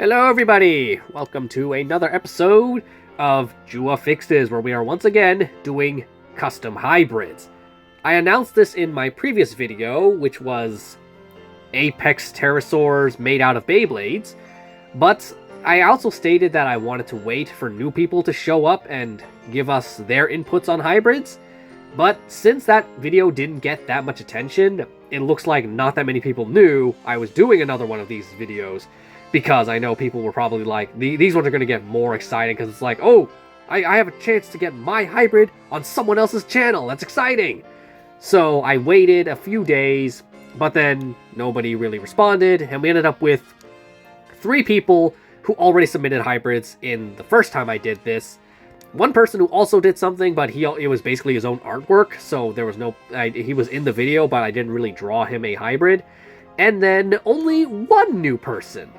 Hello everybody! Welcome to another episode of JWA Fixes, where we are once again doing custom hybrids. I announced this in my previous video, which was Apex pterosaurs made out of Beyblades, but I also stated that I wanted to wait for new people to show up and give us their inputs on hybrids. But since that video didn't get that much attention, it looks like not that many people knew I was doing another one of these videos. Because I know people were probably like, these ones are going to get more exciting because it's like, oh, I have a chance to get my hybrid on someone else's channel. That's exciting. So I waited a few days, but then nobody really responded. And we ended up with 3 people who already submitted hybrids in the first time I did this. One person who also did something, but it was basically his own artwork. So there was no, he was in the video, but I didn't really draw him a hybrid. And then only one new person.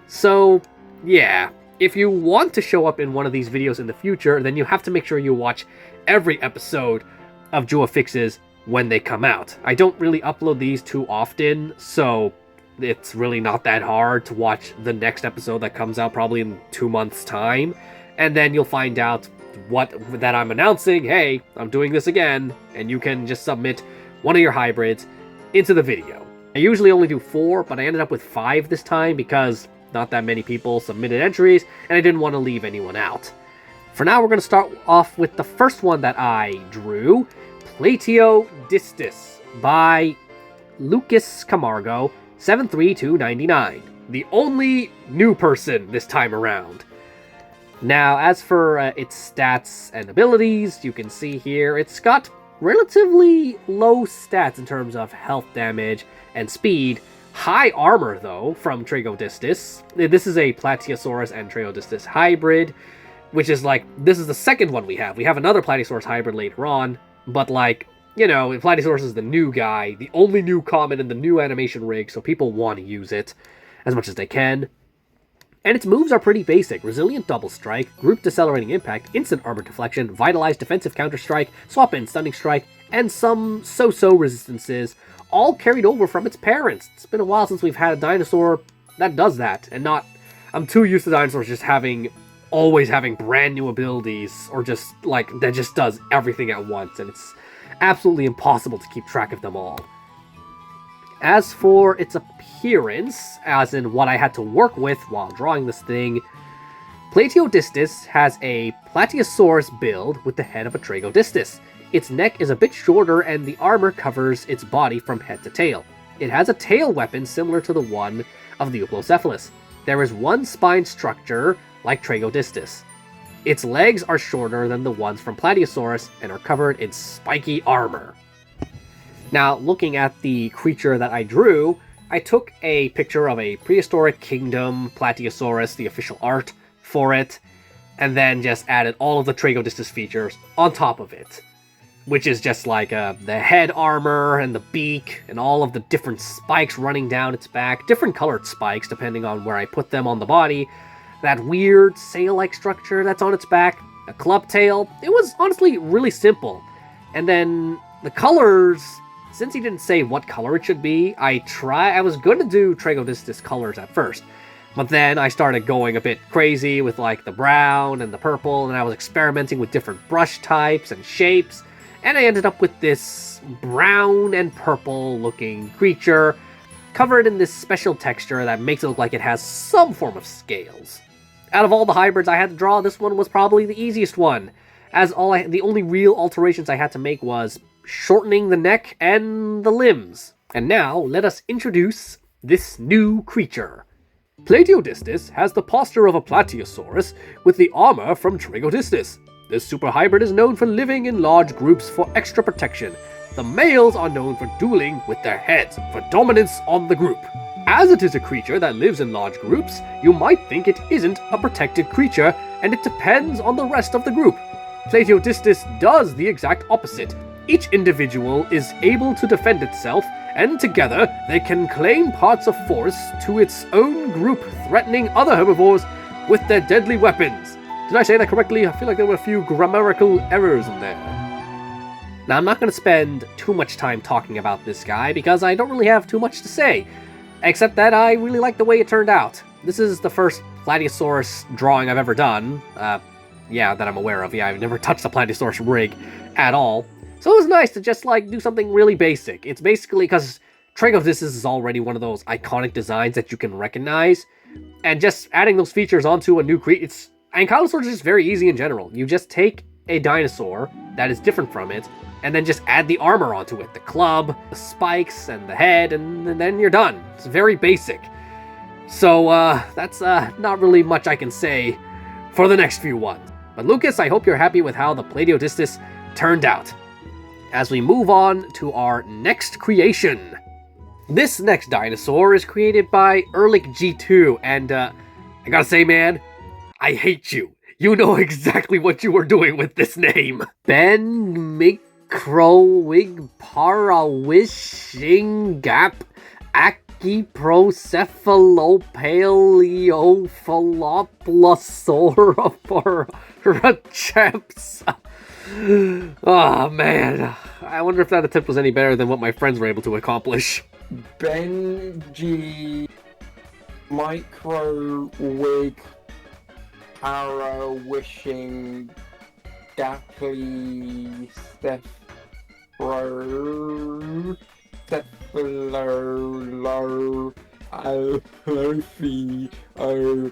So, yeah, if you want to show up in one of these videos in the future, then you have to make sure you watch every episode of JWA Fixes when they come out. I don't really upload these too often, so it's really not that hard to watch the next episode that comes out probably in 2 months' time. And then you'll find out that I'm announcing, hey, I'm doing this again, and you can just submit one of your hybrids into the video. I usually only do 4, but I ended up with 5 this time because not that many people submitted entries, and I didn't want to leave anyone out. For now, we're going to start off with the first one that I drew, Plateodistis by Lucas Camargo, 73299. The only new person this time around. Now, as for its stats and abilities, you can see here it's got relatively low stats in terms of health damage and speed. High armor, though, from Tragodistis. This is a Plateosaurus and Tragodistis hybrid, which is like, this is the second one we have. We have another Plateosaurus hybrid later on, but like, you know, Plateosaurus is the new guy, the only new common in the new animation rig, so people want to use it as much as they can. And its moves are pretty basic. Resilient double strike, group decelerating impact, instant armor deflection, vitalized defensive counter strike, swap in stunning strike, and some so-so resistances, all carried over from its parents. It's been a while since we've had a dinosaur that does that, and not... I'm too used to dinosaurs just always having brand new abilities, or just, like, that just does everything at once, and it's absolutely impossible to keep track of them all. As for its appearance, as in what I had to work with while drawing this thing, Plateodistis has a Plateosaurus build with the head of a Tragodistis. Its neck is a bit shorter and the armor covers its body from head to tail. It has a tail weapon similar to the one of the Uplocephalus. There is one spine structure like Tragodistis. Its legs are shorter than the ones from Plateosaurus and are covered in spiky armor. Now, looking at the creature that I drew, I took a picture of a prehistoric kingdom Plateosaurus, the official art for it, and then just added all of the Tragodistis features on top of it. Which is just like the head armor and the beak and all of the different spikes running down its back. Different colored spikes depending on where I put them on the body. That weird sail-like structure that's on its back. A club tail. It was honestly really simple. And then the colors, since he didn't say what color it should be, I was going to do Tragodistis colors at first. But then I started going a bit crazy with like the brown and the purple, and I was experimenting with different brush types and shapes. And I ended up with this brown and purple looking creature covered in this special texture that makes it look like it has some form of scales. Out of all the hybrids I had to draw, this one was probably the easiest one, as the only real alterations I had to make was shortening the neck and the limbs. And now, let us introduce this new creature. Plateodistis has the posture of a Plateosaurus with the armor from Tragodistis. This super hybrid is known for living in large groups for extra protection. The males are known for dueling with their heads for dominance on the group. As it is a creature that lives in large groups, you might think it isn't a protected creature, and it depends on the rest of the group. Plateodistis does the exact opposite. Each individual is able to defend itself, and together they can claim parts of force to its own group, threatening other herbivores with their deadly weapons. Did I say that correctly? I feel like there were a few grammatical errors in there. Now, I'm not going to spend too much time talking about this guy because I don't really have too much to say, except that I really like the way it turned out. this is the first Plateosaurus drawing I've ever done. Yeah, that I'm aware of. Yeah, I've never touched a Plateosaurus rig at all. So it was nice to just, like, do something really basic. It's basically because Tragodistis is already one of those iconic designs that you can recognize. And just adding those features onto a new creature, Ankylosaurs is just very easy in general. You just take a dinosaur that is different from it, and then just add the armor onto it. The club, the spikes, and the head, and then you're done. It's very basic. So, that's not really much I can say for the next few ones. But Lucas, I hope you're happy with how the Plateodistis turned out. As we move on to our next creation. This next dinosaur is created by Eriliggopteryx, and I gotta say, man, I hate you. You know exactly what you were doing with this name. Ben Microwig Parawishingap Akiprocephalopaleophaloparachaps. Oh man, I wonder if that attempt was any better than what my friends were able to accomplish. Benji Microwig Parawishing Dapply Cephalolo Alophi O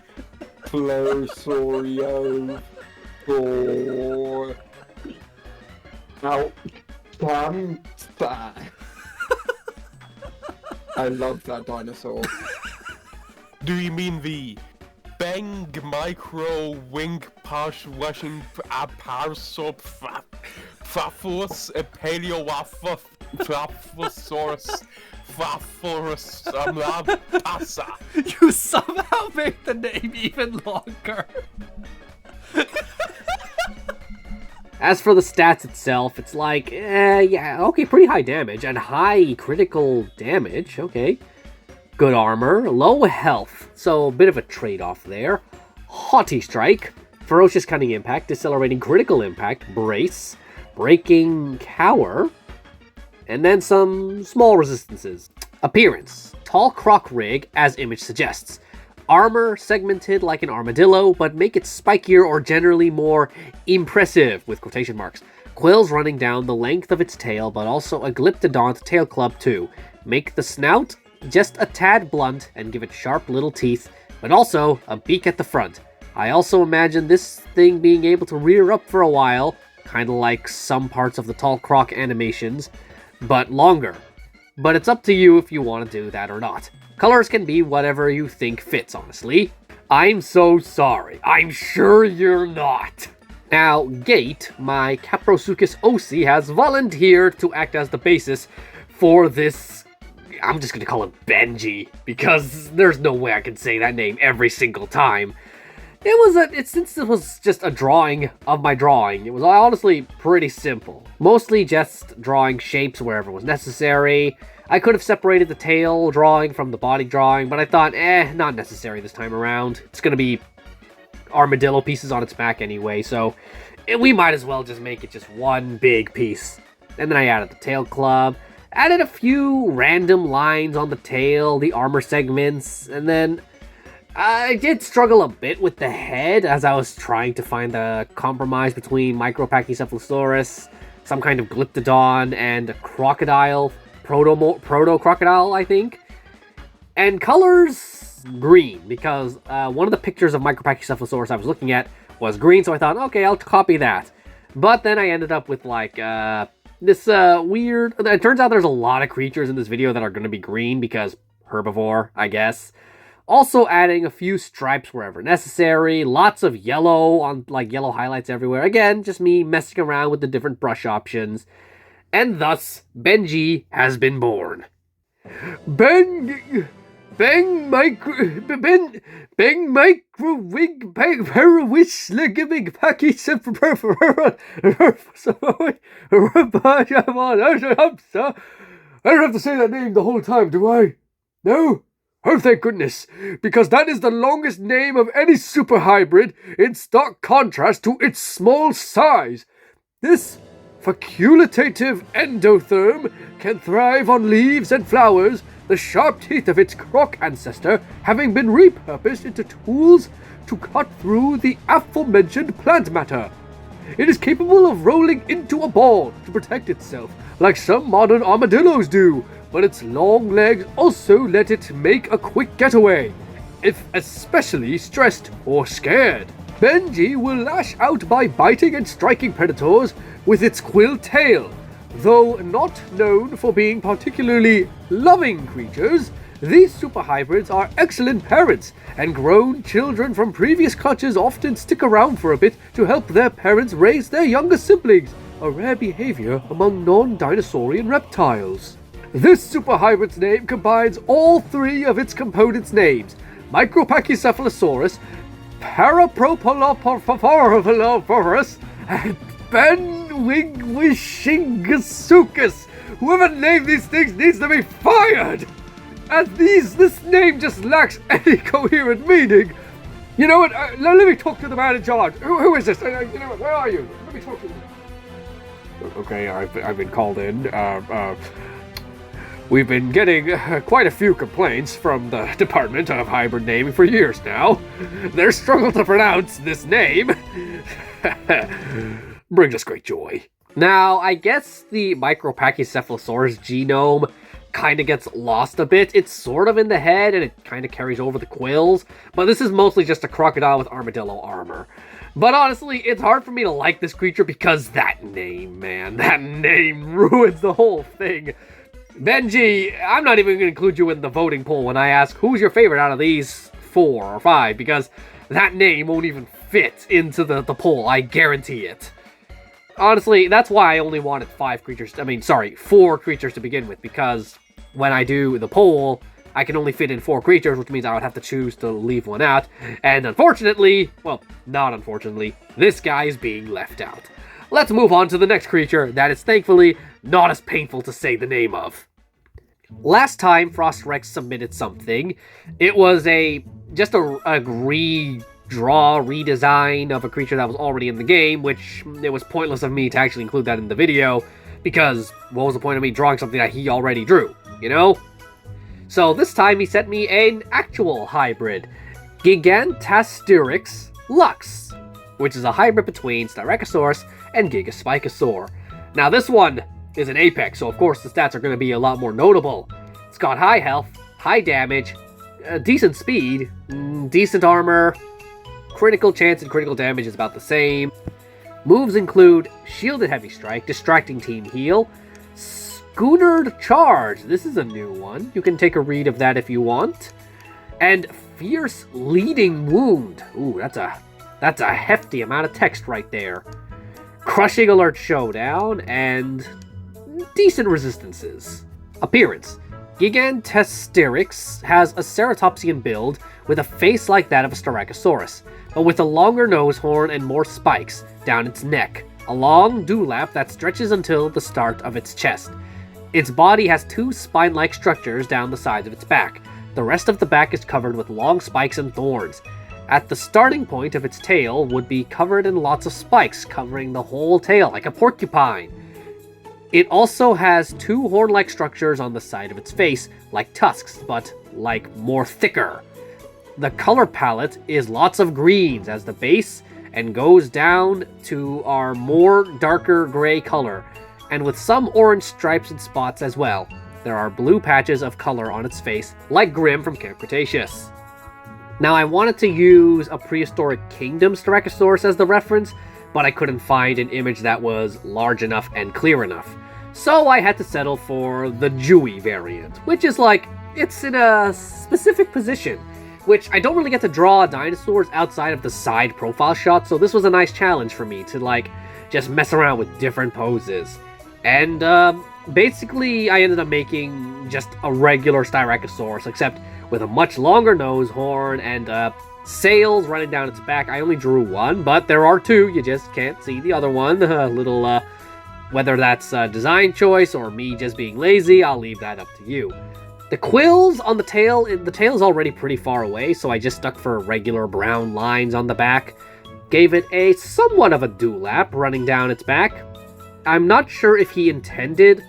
Closorio for Outcamsta. I love that dinosaur. Do you mean the Bang Micro Wing Pash Washing Aparsop Faphos Paleowafa Faphosaurus Faphorus Passa? You somehow made the name even longer. As for the stats itself, it's like, yeah, okay, pretty high damage and high critical damage, okay. Good armor, low health, so a bit of a trade-off there. Haughty Strike, Ferocious Cunning Impact, Decelerating Critical Impact, Brace, Breaking Cower, and then some small resistances. Appearance, Tall Croc Rig, as image suggests. Armor segmented like an armadillo, but make it spikier or generally more impressive, with quotation marks. Quills running down the length of its tail, but also a glyptodont tail club too. Make the snout just a tad blunt and give it sharp little teeth, but also a beak at the front. I also imagine this thing being able to rear up for a while, kinda like some parts of the Tall Croc animations, but longer. But it's up to you if you want to do that or not. Colors can be whatever you think fits, honestly. I'm so sorry. I'm sure you're not. Now, Gate, my Caprosuchus OC, has volunteered to act as the basis for this. I'm just gonna call it Benji, because there's no way I can say that name every single time. Since it was just a drawing of my drawing, it was honestly pretty simple. Mostly just drawing shapes wherever was necessary. I could have separated the tail drawing from the body drawing, but I thought, not necessary this time around. It's gonna be armadillo pieces on its back anyway, so we might as well just make it just one big piece. And then I added the tail club, added a few random lines on the tail, the armor segments, and then I did struggle a bit with the head as I was trying to find the compromise between Micropachycephalosaurus, some kind of glyptodon, and a crocodile, proto-crocodile, I think. And colors, green, because one of the pictures of Micropachycephalosaurus I was looking at was green, so I thought, okay, I'll copy that. But then I ended up with, like, this weird. It turns out there's a lot of creatures in this video that are going to be green because herbivore, I guess. Also adding a few stripes wherever necessary, lots of yellow on yellow highlights everywhere. Again, just me messing around with the different brush options. And thus, Benji has been born. Bang microwig parawish legimic package I don't have to say that name the whole time, do I? No? Oh, thank goodness, because that is the longest name of any super hybrid, in stark contrast to its small size. This facultative endotherm can thrive on leaves and flowers the sharp teeth of its croc ancestor having been repurposed into tools to cut through the aforementioned plant matter. It is capable of rolling into a ball to protect itself, like some modern armadillos do, but its long legs also let it make a quick getaway, if especially stressed or scared. Benji will lash out by biting and striking predators with its quill tail. Though not known for being particularly loving creatures, these super hybrids are excellent parents, and grown children from previous clutches often stick around for a bit to help their parents raise their younger siblings, a rare behavior among non-dinosaurian reptiles. This super hybrid's name combines all three of its components' names: Micropachycephalosaurus, Parapropoloporphorophorophorophoros, and Benwigwishingasuchus. Whoever named these things needs to be fired! As this name just lacks any coherent meaning. You know what? Let me talk to the man in charge. Who is this? You know what? Where are you? Let me talk to you. Okay, I've been called in. We've been getting quite a few complaints from the Department of Hybrid Naming for years now. Their struggle to pronounce this name brings us great joy. Now, I guess the Micropachycephalosaurus genome kind of gets lost a bit. It's sort of in the head and it kind of carries over the quills, but this is mostly just a crocodile with armadillo armor. But honestly, it's hard for me to like this creature because that name, man, that name ruins the whole thing. Benji, I'm not even going to include you in the voting poll when I ask who's your favorite out of these 4 or 5, because that name won't even fit into the poll, I guarantee it. Honestly, that's why I only wanted 4 creatures to begin with, because when I do the poll, I can only fit in 4 creatures, which means I would have to choose to leave one out. And unfortunately, well, not unfortunately, this guy is being left out. Let's move on to the next creature that is thankfully not as painful to say the name of. Last time Frost Rex submitted something, it was just a redesign of a creature that was already in the game, which it was pointless of me to actually include that in the video, because what was the point of me drawing something that he already drew, you know? So this time he sent me an actual hybrid, Gigantastyrixs Lux, which is a hybrid between Styracosaurus and Gigaspikosaur. Now this one is an apex, so of course the stats are going to be a lot more notable. It's got high health, high damage, decent speed, decent armor, critical chance and critical damage is about the same. Moves include Shielded Heavy Strike, Distracting Team Heal, Schoonered Charge, this is a new one, you can take a read of that if you want, and Fierce Leading Wound. Ooh, that's a hefty amount of text right there. Crushing Alert Showdown, and decent resistances. Appearance. Gigantastyrixs has a ceratopsian build with a face like that of a Styracosaurus, but with a longer nose horn and more spikes down its neck, a long dewlap that stretches until the start of its chest. Its body has 2 spine-like structures down the sides of its back. The rest of the back is covered with long spikes and thorns. At the starting point of its tail would be covered in lots of spikes, covering the whole tail like a porcupine. It also has 2 horn-like structures on the side of its face, like tusks, but like more thicker. The color palette is lots of greens as the base and goes down to our more darker gray color, and with some orange stripes and spots as well. There are blue patches of color on its face, like Grim from Camp Cretaceous. Now I wanted to use a prehistoric kingdom Styracosaurus as the reference, but I couldn't find an image that was large enough and clear enough. So I had to settle for the JWA variant, which is like, it's in a specific position, which I don't really get to draw dinosaurs outside of the side profile shot, so this was a nice challenge for me to just mess around with different poses. And basically I ended up making just a regular Styracosaurus, except with a much longer nose horn and sails running down its back. I only drew 1, but there are 2, you just can't see the other one. A little, whether that's a design choice or me just being lazy, I'll leave that up to you. The quills on the tail is already pretty far away, so I just stuck for regular brown lines on the back. Gave it a somewhat of a dewlap running down its back. I'm not sure if he intended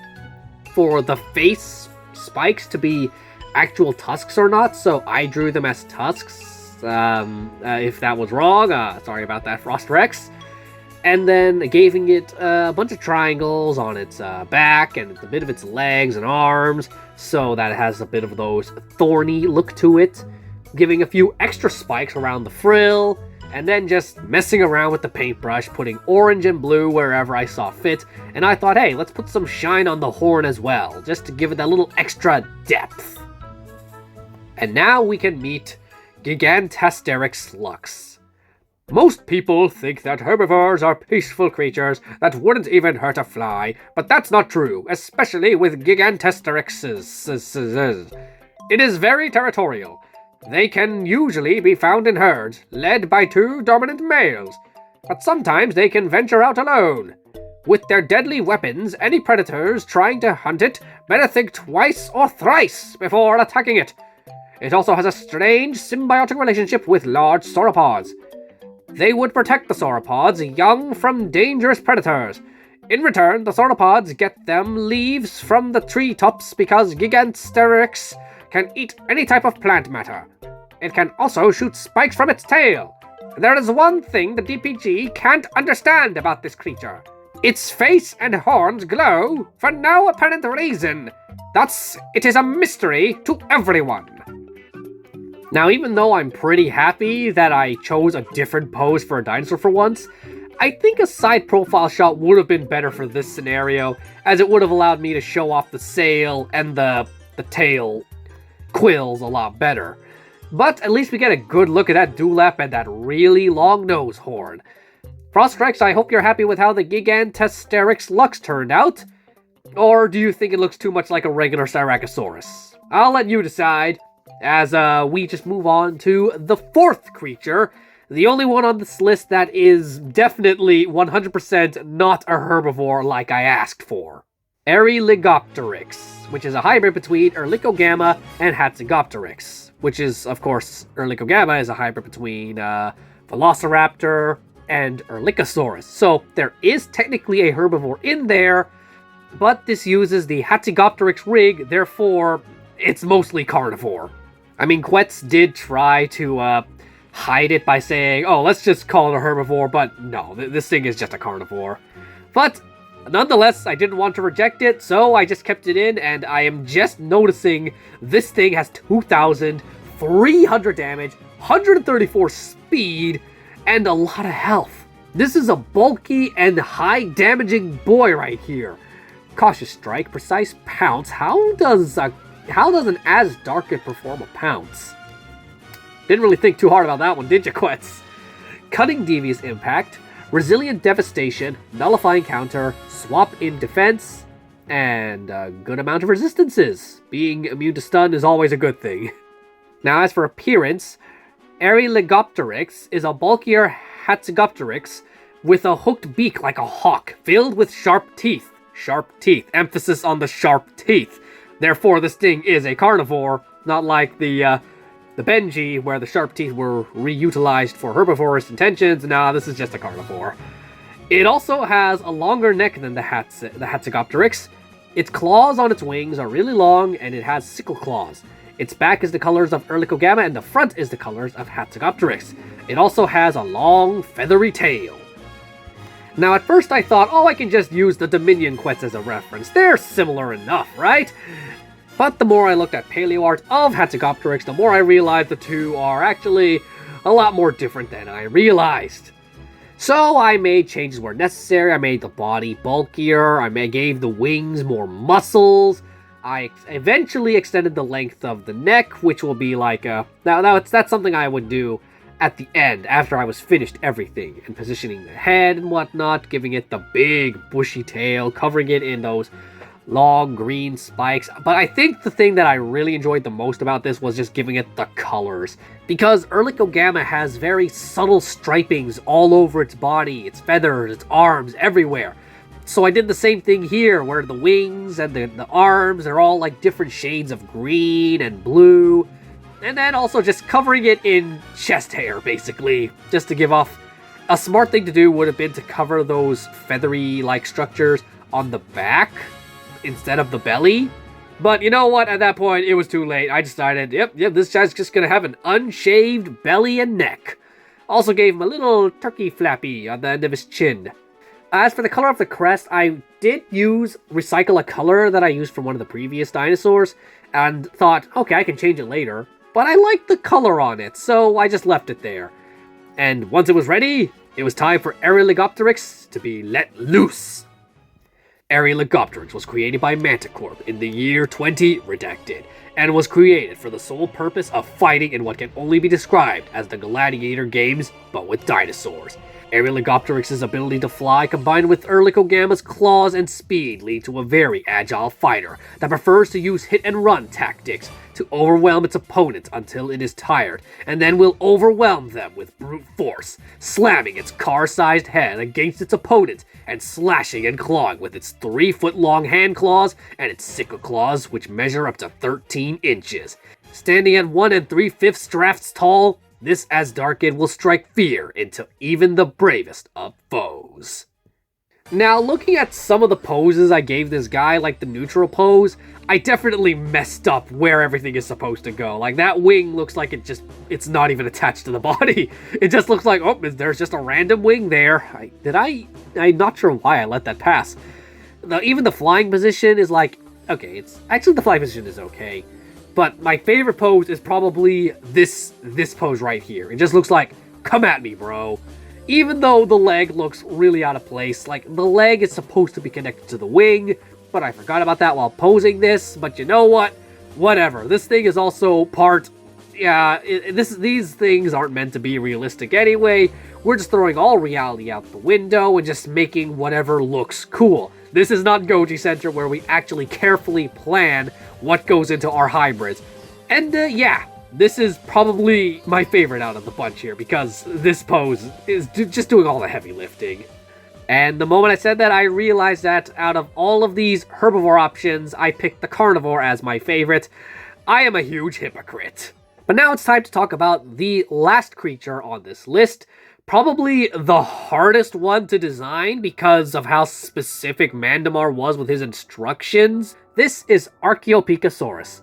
for the face spikes to be actual tusks or not, so I drew them as tusks. If that was wrong, sorry about that, Frostrex. And then giving it a bunch of triangles on its back and a bit of its legs and arms, so that it has a bit of those thorny look to it. Giving a few extra spikes around the frill, and then just messing around with the paintbrush, putting orange and blue wherever I saw fit. And I thought, hey, let's put some shine on the horn as well, just to give it that little extra depth. And now we can meet Gigantastyrixs Lux. Most people think that herbivores are peaceful creatures that wouldn't even hurt a fly, but that's not true, especially with Gigantastyrixs. It is very territorial. They can usually be found in herds, led by 2 dominant males, but sometimes they can venture out alone. With their deadly weapons, any predators trying to hunt it better think twice or thrice before attacking it. It also has a strange symbiotic relationship with large sauropods. They would protect the sauropods' young from dangerous predators. In return, the sauropods get them leaves from the treetops because Gigantastyrix can eat any type of plant matter. It can also shoot spikes from its tail. There is one thing the DPG can't understand about this creature. Its face and horns glow for no apparent reason. Thus, it is a mystery to everyone. Now, even though I'm pretty happy that I chose a different pose for a dinosaur for once, I think a side profile shot would have been better for this scenario, as it would have allowed me to show off the sail and the tail quills a lot better. But at least we get a good look at that dewlap and that really long nose horn. Frostrex, I hope you're happy with how the Gigantastyrixs Lux turned out. Or do you think it looks too much like a regular Styracosaurus? I'll let you decide, as we just move on to the 4th creature, the only one on this list that is definitely 100% not a herbivore like I asked for. Eriliggopteryx, which is a hybrid between Eriliggopteryx and Herbivores, which is, of course, Eriliggopteryx is a hybrid between Velociraptor and Erlikosaurus. So there is technically a herbivore in there, but this uses the Herbivores rig, therefore it's mostly carnivore. I mean, Quetz did try to hide it by saying, oh, let's just call it a herbivore, but no, this thing is just a carnivore. But nonetheless, I didn't want to reject it, so I just kept it in, and I am just noticing this thing has 2,300 damage, 134 speed, and a lot of health. This is a bulky and high damaging boy right here. Cautious strike, precise pounce. How does an Asdarkid perform a pounce? Didn't really think too hard about that one, did you, Quetz? Cutting devious impact, resilient devastation, nullifying counter, swap in defense, and a good amount of resistances. Being immune to stun is always a good thing. Now, as for appearance, Eriliggopteryx is a bulkier Herbivores with a hooked beak like a hawk, filled with sharp teeth. Sharp teeth. Emphasis on the sharp teeth. Therefore, this thing is a carnivore, not like the Benji, where the sharp teeth were reutilized for herbivorous intentions. Nah, this is just a carnivore. It also has a longer neck than the Herbivores. Its claws on its wings are really long, and it has sickle claws. Its back is the colors of Eriliggopteryx, and the front is the colors of Herbivores. It also has a long, feathery tail. Now, at first I thought, oh, I can just use the Dominion Quetz as a reference. They're similar enough, right? But the more I looked at paleo art of Herbivores, the more I realized the two are actually a lot more different than I realized. So I made changes where necessary. I made the body bulkier. I gave the wings more muscles. I eventually extended the length of the neck, which will be like a... That's something I would do at the end, after I was finished everything, and positioning the head and whatnot, giving it the big bushy tail, covering it in those long green spikes. But I think the thing that I really enjoyed the most about this was just giving it the colors, because Eriliggopteryx has very subtle stripings all over its body, its feathers, its arms, everywhere. So I did the same thing here, where the wings and the arms are all like different shades of green and blue. And then also just covering it in chest hair, basically. Just to give off... A smart thing to do would have been to cover those feathery-like structures on the back instead of the belly. But you know what? At that point, it was too late. I decided, yep, this guy's just gonna have an unshaved belly and neck. Also gave him a little turkey flappy on the end of his chin. As for the color of the crest, I did recycle a color that I used from one of the previous dinosaurs, and thought, okay, I can change it later. But I liked the color on it, so I just left it there. And once it was ready, it was time for Eriliggopteryx to be let loose. Eriliggopteryx was created by Manticorp in the year 20 redacted, and was created for the sole purpose of fighting in what can only be described as the gladiator games, but with dinosaurs. Eriliggopteryx's ability to fly combined with Erlicogamma's claws and speed lead to a very agile fighter that prefers to use hit-and-run tactics to overwhelm its opponents until it is tired, and then will overwhelm them with brute force, slamming its car-sized head against its opponent and slashing and clawing with its 3-foot-long hand claws and its sickle claws, which measure up to 13 inches. Standing at 1 3/5 drafts tall, this Asdarkid will strike fear into even the bravest of foes. Now, looking at some of the poses I gave this guy, like the neutral pose, I definitely messed up where everything is supposed to go. Like, that wing looks like it's not even attached to the body. It just looks like, oh, there's just a random wing there. I'm not sure why I let that pass. Even the flying position is like, okay, actually the flying position is okay. But my favorite pose is probably this pose right here. It just looks like, come at me, bro. Even though the leg looks really out of place, like, the leg is supposed to be connected to the wing, but I forgot about that while posing this, but you know what? Whatever. This thing is also part... Yeah, these things aren't meant to be realistic anyway. We're just throwing all reality out the window and just making whatever looks cool. This is not Goji Center where we actually carefully plan what goes into our hybrids. And yeah, this is probably my favorite out of the bunch here because this pose is just doing all the heavy lifting. And the moment I said that, I realized that out of all of these herbivore options, I picked the carnivore as my favorite. I am a huge hypocrite. But now it's time to talk about the last creature on this list. Probably the hardest one to design because of how specific Mandamar was with his instructions. This is Archopikasaurus,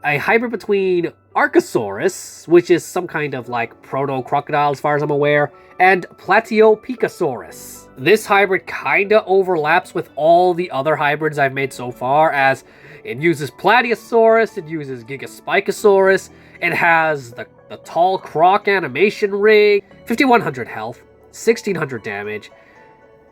a hybrid between Archosaurus, which is some kind of like proto-crocodile as far as I'm aware, and Plateodistis. This hybrid kinda overlaps with all the other hybrids I've made so far, as it uses Plateosaurus, it uses Gigantastyrixs, it has the tall croc animation rig, 5100 health, 1600 damage.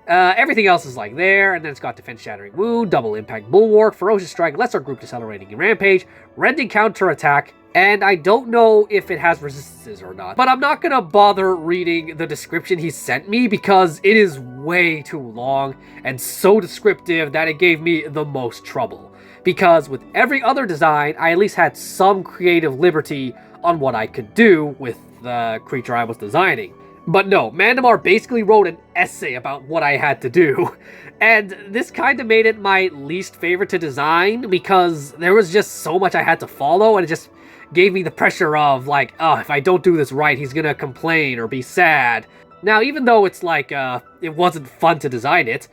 Everything else is like there, and then it's got Defense Shattering Wound, Double Impact Bulwark, Ferocious Strike, Lesser Group Decelerating Rampage, Rending Counterattack, and I don't know if it has resistances or not. But I'm not gonna bother reading the description he sent me because it is way too long and so descriptive that it gave me the most trouble. Because with every other design, I at least had some creative liberty on what I could do with the creature I was designing. But no, Mandamar basically wrote an essay about what I had to do. And this kind of made it my least favorite to design because there was just so much I had to follow, and it just gave me the pressure of like, oh, if I don't do this right, he's gonna complain or be sad. Now, even though it's like, it wasn't fun to design it,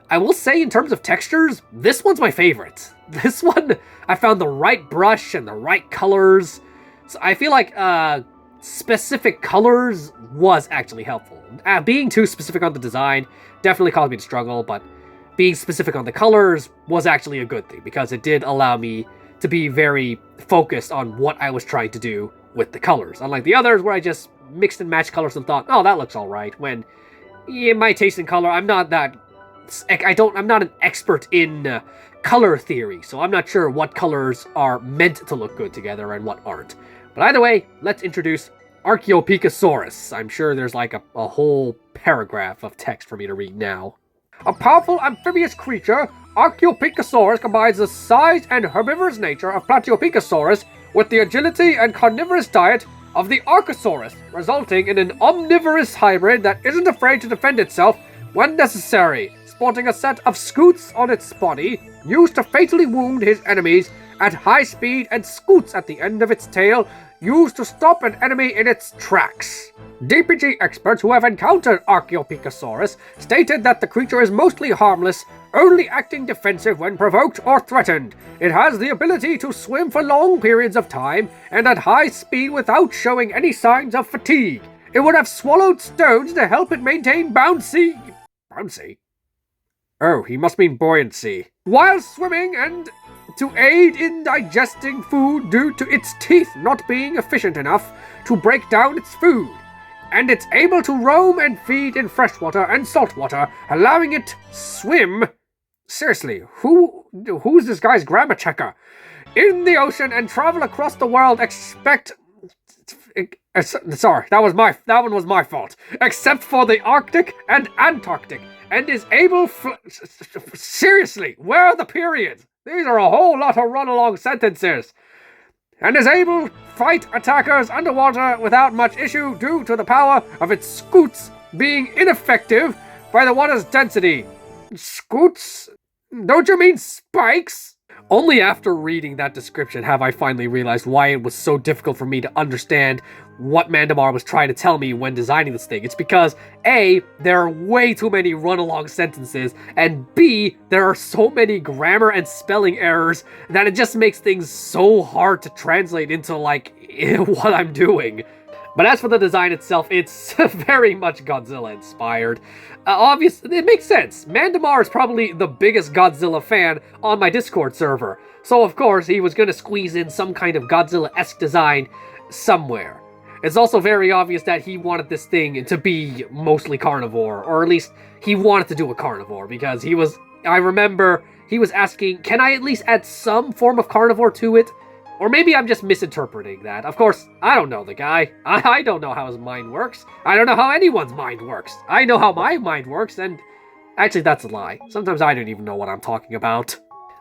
I will say in terms of textures, this one's my favorite. This one, I found the right brush and the right colors. So I feel like, specific colors was actually helpful. Being too specific on the design definitely caused me to struggle, but being specific on the colors was actually a good thing because it did allow me to be very focused on what I was trying to do with the colors. Unlike the others where I just mixed and matched colors and thought, oh, that looks alright, when in my taste in color, I'm not an expert in color theory, so I'm not sure what colors are meant to look good together and what aren't. But either way, let's introduce Archopikasaurus. I'm sure there's like a whole paragraph of text for me to read now. A powerful amphibious creature, Archopikasaurus combines the size and herbivorous nature of Plateodistis with the agility and carnivorous diet of the Archosaurus, resulting in an omnivorous hybrid that isn't afraid to defend itself when necessary, sporting a set of scoots on its body, used to fatally wound his enemies at high speed, and scoots at the end of its tail, used to stop an enemy in its tracks. DPG experts who have encountered Archopikasaurus stated that the creature is mostly harmless, only acting defensive when provoked or threatened. It has the ability to swim for long periods of time and at high speed without showing any signs of fatigue. It would have swallowed stones to help it maintain bouncy? Oh, he must mean buoyancy. While swimming and to aid in digesting food due to its teeth not being efficient enough to break down its food. And it's able to roam and feed in freshwater and saltwater, allowing it swim. Seriously, who's this guy's grammar checker? In the ocean and travel across the world. Sorry, that one was my fault. Except for the Arctic and Antarctic, and is able. Seriously, where are the periods? These are a whole lot of run-along sentences. And is able to fight attackers underwater without much issue due to the power of its scoots being ineffective by the water's density. Scoots? Don't you mean spikes? Only after reading that description have I finally realized why it was so difficult for me to understand what Mandamar was trying to tell me when designing this thing. It's because A, there are way too many run-along sentences, and B, there are so many grammar and spelling errors that it just makes things so hard to translate into, like, what I'm doing. But as for the design itself, it's very much Godzilla-inspired. Obviously, it makes sense. Mandamar is probably the biggest Godzilla fan on my Discord server. So, of course, he was going to squeeze in some kind of Godzilla-esque design somewhere. It's also very obvious that he wanted this thing to be mostly carnivore, or at least he wanted to do a carnivore, because I remember he was asking, can I at least add some form of carnivore to it? Or maybe I'm just misinterpreting that. Of course, I don't know the guy. I don't know how his mind works. I don't know how anyone's mind works. I know how my mind works, and actually that's a lie. Sometimes I don't even know what I'm talking about.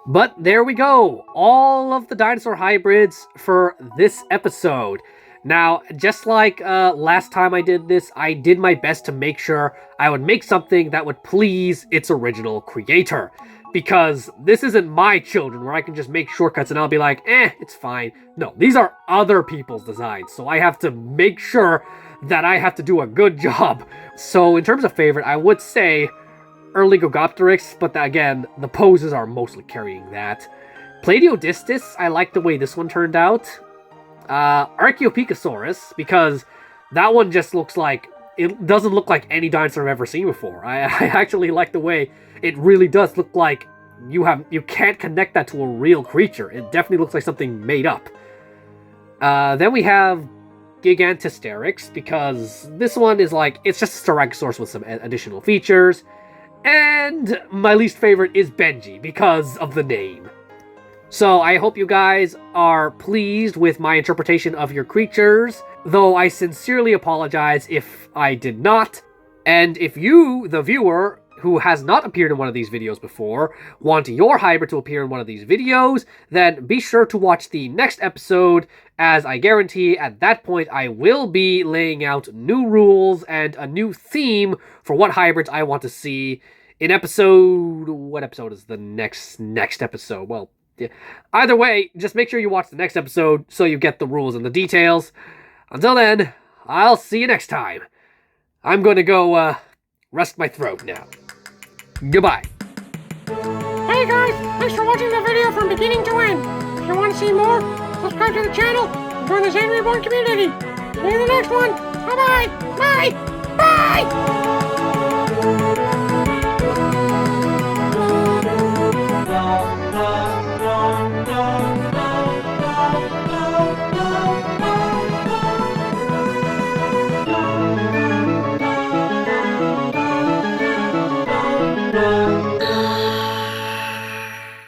But there we go. All of the dinosaur hybrids for this episode. Now, just like last time I did this, I did my best to make sure I would make something that would please its original creator. Because this isn't my children where I can just make shortcuts and I'll be like, it's fine. No, these are other people's designs, so I have to make sure that I have to do a good job. So in terms of favorite, I would say Eriliggopteryx, but again, the poses are mostly carrying that. Plateodistis, I like the way this one turned out. Archopikasaurus, because that one just looks like, it doesn't look like any dinosaur I've ever seen before. I actually like the way it really does look like you can't connect that to a real creature. It definitely looks like something made up. Then we have Gigantastyrixs, because this one is like, it's just a Styracosaurus with some additional features. And my least favorite is Benji, because of the name. So I hope you guys are pleased with my interpretation of your creatures, though I sincerely apologize if I did not. And if you, the viewer, who has not appeared in one of these videos before, want your hybrid to appear in one of these videos, then be sure to watch the next episode, as I guarantee at that point I will be laying out new rules and a new theme for what hybrids I want to see in episode... What episode is the next episode? Well, yeah. Either way, just make sure you watch the next episode so you get the rules and the details. Until then, I'll see you next time. I'm going to go rest my throat now. Goodbye. Hey guys, thanks for watching the video from beginning to end. If you want to see more, subscribe to the channel and join the Zainreborn community. See you in the next one. Bye-bye. Bye. Bye.